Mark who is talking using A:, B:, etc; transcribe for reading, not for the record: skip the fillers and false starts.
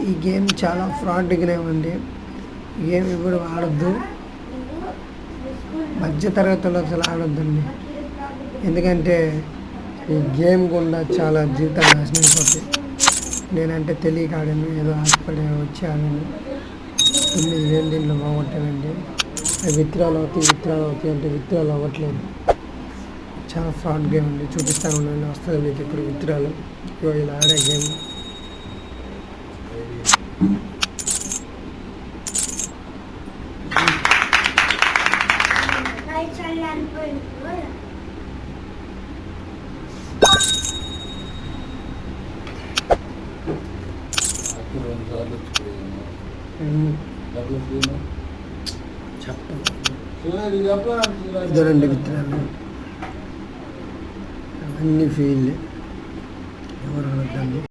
A: ఈ గేమ్ చాలా fraud game అండి. ఈ గేమ్ ఎవరు ఆడొద్దు, మధ్య తరగతులు అసలు ఆడొద్దండి. ఎందుకంటే ఈ గేమ్ గుండా చాలా జీవితాలు నాశనం అయిపోతాయి. నేనంటే తెలియక ఆడాను, ఏదో ఆశపడి వచ్చి ఆడాను. ఏం దీంట్లో బాగుంటానండి. విత్డ్రాల్ అవుతాయి అంటే విత్డ్రాల్ అవ్వట్లేదు. చాలా ఫ్రాడ్ గేమ్ అండి. చూపిస్తాను ఉండండి, వస్తుంది మీకు ఇప్పుడు విత్డ్రాల్. ఇలా ఆడే గేమ్ ఇదేనండి విత్తనాలు అన్నీ ఫెయిల్. ఎవరు ఆడద్దండి.